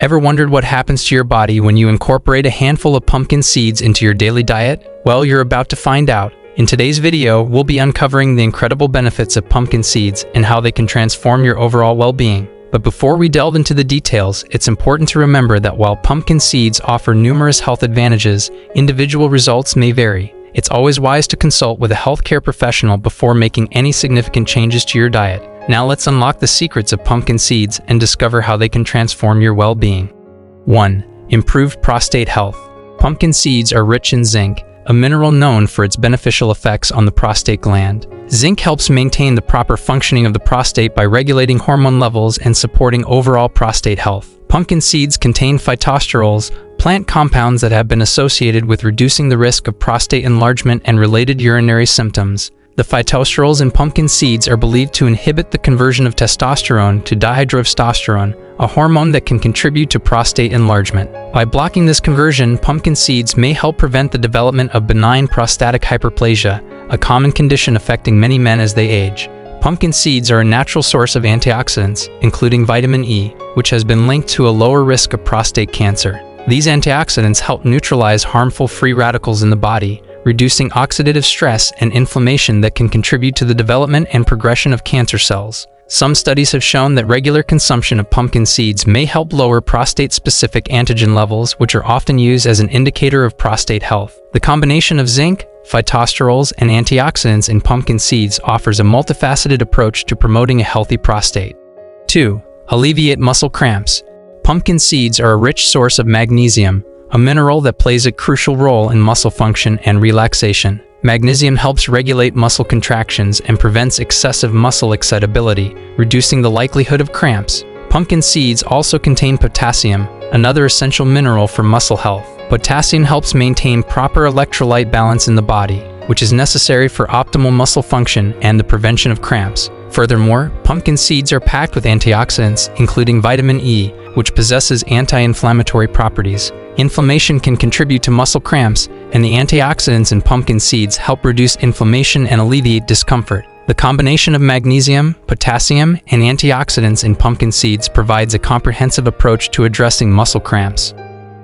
Ever wondered what happens to your body when you incorporate a handful of pumpkin seeds into your daily diet? Well, you're about to find out. In today's video, we'll be uncovering the incredible benefits of pumpkin seeds and how they can transform your overall well-being. But before we delve into the details, it's important to remember that while pumpkin seeds offer numerous health advantages, individual results may vary. It's always wise to consult with a healthcare professional before making any significant changes to your diet. Now let's unlock the secrets of pumpkin seeds and discover how they can transform your well-being. 1. Improved prostate health. Pumpkin seeds are rich in zinc, a mineral known for its beneficial effects on the prostate gland. Zinc helps maintain the proper functioning of the prostate by regulating hormone levels and supporting overall prostate health. Pumpkin seeds contain phytosterols, plant compounds that have been associated with reducing the risk of prostate enlargement and related urinary symptoms. The phytosterols in pumpkin seeds are believed to inhibit the conversion of testosterone to dihydrotestosterone, a hormone that can contribute to prostate enlargement. By blocking this conversion, pumpkin seeds may help prevent the development of benign prostatic hyperplasia, a common condition affecting many men as they age. Pumpkin seeds are a natural source of antioxidants, including vitamin E, which has been linked to a lower risk of prostate cancer. These antioxidants help neutralize harmful free radicals in the body, reducing oxidative stress and inflammation that can contribute to the development and progression of cancer cells. Some studies have shown that regular consumption of pumpkin seeds may help lower prostate-specific antigen levels, which are often used as an indicator of prostate health. The combination of zinc, phytosterols, and antioxidants in pumpkin seeds offers a multifaceted approach to promoting a healthy prostate. 2. Alleviate muscle cramps. Pumpkin seeds are a rich source of magnesium, a mineral that plays a crucial role in muscle function and relaxation. Magnesium helps regulate muscle contractions and prevents excessive muscle excitability, reducing the likelihood of cramps. Pumpkin seeds also contain potassium, another essential mineral for muscle health. Potassium helps maintain proper electrolyte balance in the body, which is necessary for optimal muscle function and the prevention of cramps. Furthermore, pumpkin seeds are packed with antioxidants, including vitamin E, which possesses anti-inflammatory properties. Inflammation can contribute to muscle cramps, and the antioxidants in pumpkin seeds help reduce inflammation and alleviate discomfort. The combination of magnesium, potassium, and antioxidants in pumpkin seeds provides a comprehensive approach to addressing muscle cramps.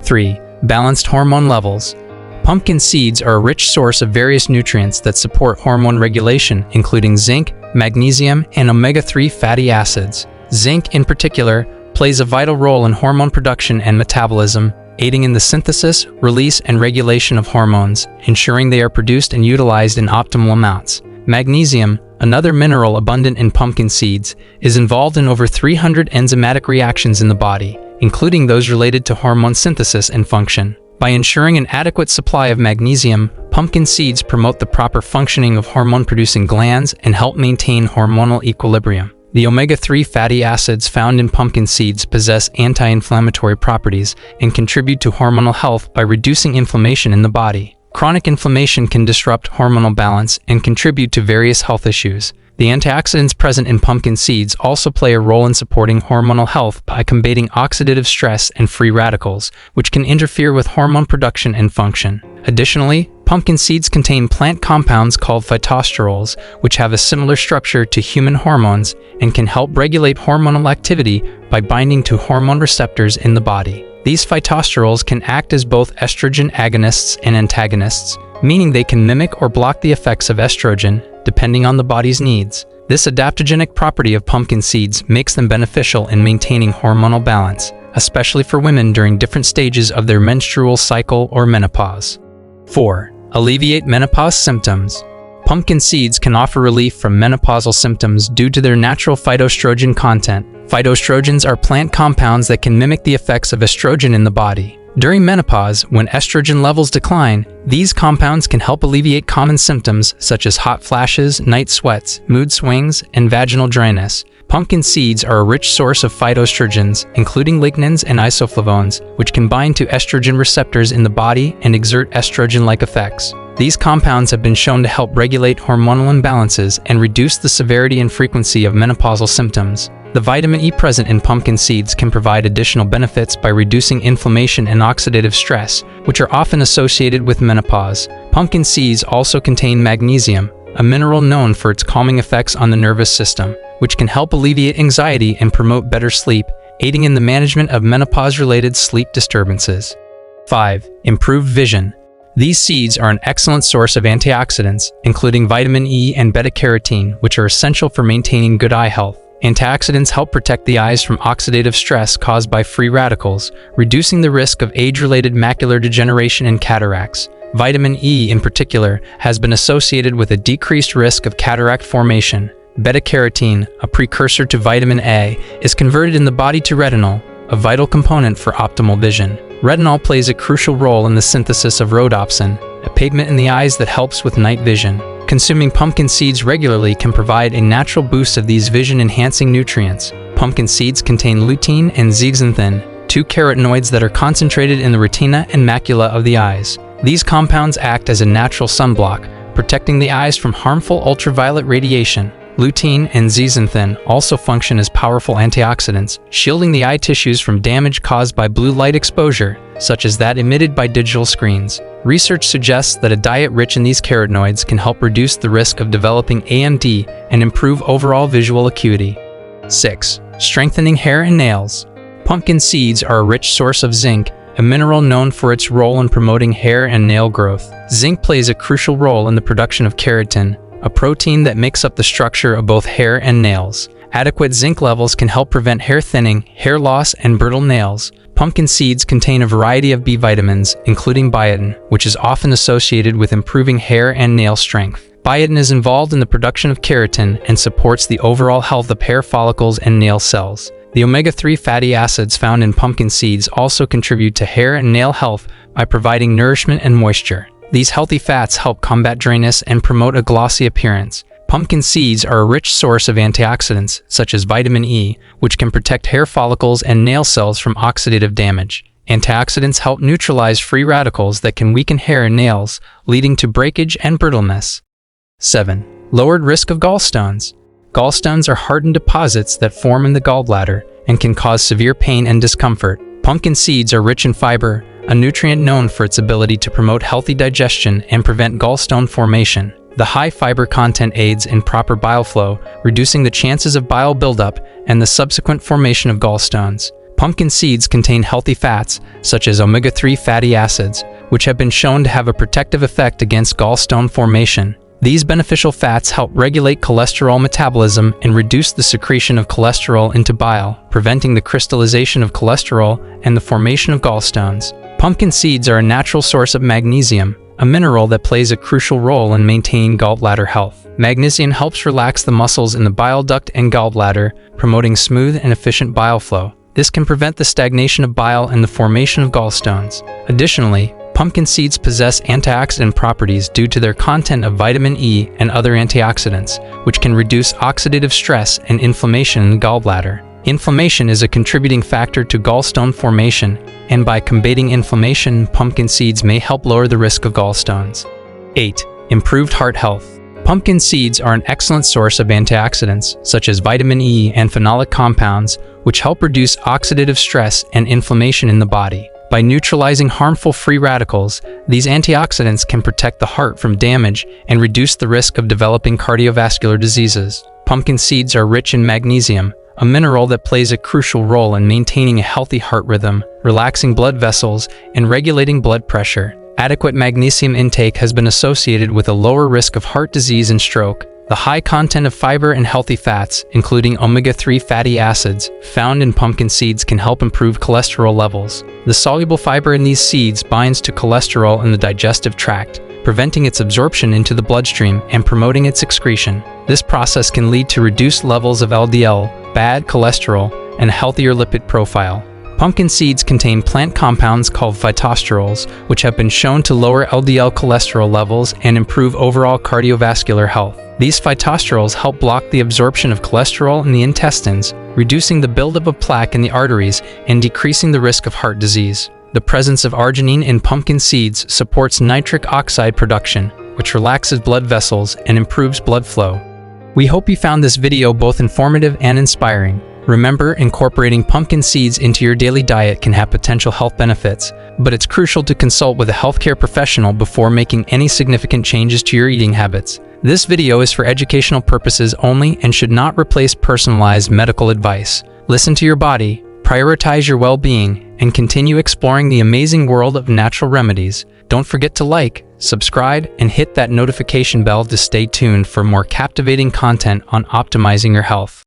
3. Balanced hormone levels. Pumpkin seeds are a rich source of various nutrients that support hormone regulation, including zinc, magnesium, and omega-3 fatty acids. Zinc, in particular, plays a vital role in hormone production and metabolism, aiding in the synthesis, release, and regulation of hormones, ensuring they are produced and utilized in optimal amounts. Magnesium, another mineral abundant in pumpkin seeds, is involved in over 300 enzymatic reactions in the body, including those related to hormone synthesis and function. By ensuring an adequate supply of magnesium, pumpkin seeds promote the proper functioning of hormone-producing glands and help maintain hormonal equilibrium. The omega-3 fatty acids found in pumpkin seeds possess anti-inflammatory properties and contribute to hormonal health by reducing inflammation in the body. Chronic inflammation can disrupt hormonal balance and contribute to various health issues. The antioxidants present in pumpkin seeds also play a role in supporting hormonal health by combating oxidative stress and free radicals, which can interfere with hormone production and function. Additionally, pumpkin seeds contain plant compounds called phytosterols, which have a similar structure to human hormones and can help regulate hormonal activity by binding to hormone receptors in the body. These phytosterols can act as both estrogen agonists and antagonists, meaning they can mimic or block the effects of estrogen, depending on the body's needs. This adaptogenic property of pumpkin seeds makes them beneficial in maintaining hormonal balance, especially for women during different stages of their menstrual cycle or menopause. 4. Alleviate menopause symptoms. Pumpkin seeds can offer relief from menopausal symptoms due to their natural phytoestrogen content. Phytoestrogens are plant compounds that can mimic the effects of estrogen in the body. During menopause, when estrogen levels decline, these compounds can help alleviate common symptoms such as hot flashes, night sweats, mood swings, and vaginal dryness. Pumpkin seeds are a rich source of phytoestrogens, including lignans and isoflavones, which can bind to estrogen receptors in the body and exert estrogen-like effects. These compounds have been shown to help regulate hormonal imbalances and reduce the severity and frequency of menopausal symptoms. The vitamin E present in pumpkin seeds can provide additional benefits by reducing inflammation and oxidative stress, which are often associated with menopause. Pumpkin seeds also contain magnesium, a mineral known for its calming effects on the nervous system. which can help alleviate anxiety and promote better sleep, aiding in the management of menopause-related sleep disturbances. 5. Improved vision. These seeds are an excellent source of antioxidants, including vitamin E and beta-carotene, which are essential for maintaining good eye health. Antioxidants help protect the eyes from oxidative stress caused by free radicals, reducing the risk of age-related macular degeneration and cataracts. Vitamin E, in particular, has been associated with a decreased risk of cataract formation. Beta-carotene, a precursor to vitamin A, is converted in the body to retinol, a vital component for optimal vision. Retinol plays a crucial role in the synthesis of rhodopsin, a pigment in the eyes that helps with night vision. Consuming pumpkin seeds regularly can provide a natural boost of these vision-enhancing nutrients. Pumpkin seeds contain lutein and zeaxanthin, two carotenoids that are concentrated in the retina and macula of the eyes. These compounds act as a natural sunblock, protecting the eyes from harmful ultraviolet radiation. Lutein and zeaxanthin also function as powerful antioxidants, shielding the eye tissues from damage caused by blue light exposure, such as that emitted by digital screens. Research suggests that a diet rich in these carotenoids can help reduce the risk of developing AMD and improve overall visual acuity. 6. Strengthening hair and nails. Pumpkin seeds are a rich source of zinc, a mineral known for its role in promoting hair and nail growth. Zinc plays a crucial role in the production of keratin, a protein that makes up the structure of both hair and nails. Adequate zinc levels can help prevent hair thinning, hair loss, and brittle nails. Pumpkin seeds contain a variety of B vitamins, including biotin, which is often associated with improving hair and nail strength. Biotin is involved in the production of keratin and supports the overall health of hair follicles and nail cells. The omega-3 fatty acids found in pumpkin seeds also contribute to hair and nail health by providing nourishment and moisture. These healthy fats help combat dryness and promote a glossy appearance. Pumpkin seeds are a rich source of antioxidants, such as vitamin E, which can protect hair follicles and nail cells from oxidative damage. Antioxidants help neutralize free radicals that can weaken hair and nails, leading to breakage and brittleness. 7. Lowered risk of gallstones. Gallstones are hardened deposits that form in the gallbladder and can cause severe pain and discomfort. Pumpkin seeds are rich in fiber, a nutrient known for its ability to promote healthy digestion and prevent gallstone formation. The high fiber content aids in proper bile flow, reducing the chances of bile buildup and the subsequent formation of gallstones. Pumpkin seeds contain healthy fats, such as omega-3 fatty acids, which have been shown to have a protective effect against gallstone formation. These beneficial fats help regulate cholesterol metabolism and reduce the secretion of cholesterol into bile, preventing the crystallization of cholesterol and the formation of gallstones. Pumpkin seeds are a natural source of magnesium, a mineral that plays a crucial role in maintaining gallbladder health. Magnesium helps relax the muscles in the bile duct and gallbladder, promoting smooth and efficient bile flow. This can prevent the stagnation of bile and the formation of gallstones. Additionally, pumpkin seeds possess antioxidant properties due to their content of vitamin E and other antioxidants, which can reduce oxidative stress and inflammation in the gallbladder. Inflammation is a contributing factor to gallstone formation, and by combating inflammation, pumpkin seeds may help lower the risk of gallstones. 8. Improved heart health. Pumpkin seeds are an excellent source of antioxidants, such as vitamin E and phenolic compounds, which help reduce oxidative stress and inflammation in the body. By neutralizing harmful free radicals, these antioxidants can protect the heart from damage and reduce the risk of developing cardiovascular diseases. Pumpkin seeds are rich in magnesium, a mineral that plays a crucial role in maintaining a healthy heart rhythm, relaxing blood vessels, and regulating blood pressure. Adequate magnesium intake has been associated with a lower risk of heart disease and stroke. The high content of fiber and healthy fats, including omega-3 fatty acids, found in pumpkin seeds can help improve cholesterol levels. The soluble fiber in these seeds binds to cholesterol in the digestive tract, preventing its absorption into the bloodstream and promoting its excretion. This process can lead to reduced levels of LDL, bad cholesterol, and a healthier lipid profile. Pumpkin seeds contain plant compounds called phytosterols, which have been shown to lower LDL cholesterol levels and improve overall cardiovascular health. These phytosterols help block the absorption of cholesterol in the intestines, reducing the buildup of plaque in the arteries and decreasing the risk of heart disease. The presence of arginine in pumpkin seeds supports nitric oxide production, which relaxes blood vessels and improves blood flow. We hope you found this video both informative and inspiring. Remember, incorporating pumpkin seeds into your daily diet can have potential health benefits, but it's crucial to consult with a healthcare professional before making any significant changes to your eating habits. This video is for educational purposes only and should not replace personalized medical advice. Listen to your body, prioritize your well-being, and continue exploring the amazing world of natural remedies. Don't forget to like, subscribe, and hit that notification bell to stay tuned for more captivating content on optimizing your health.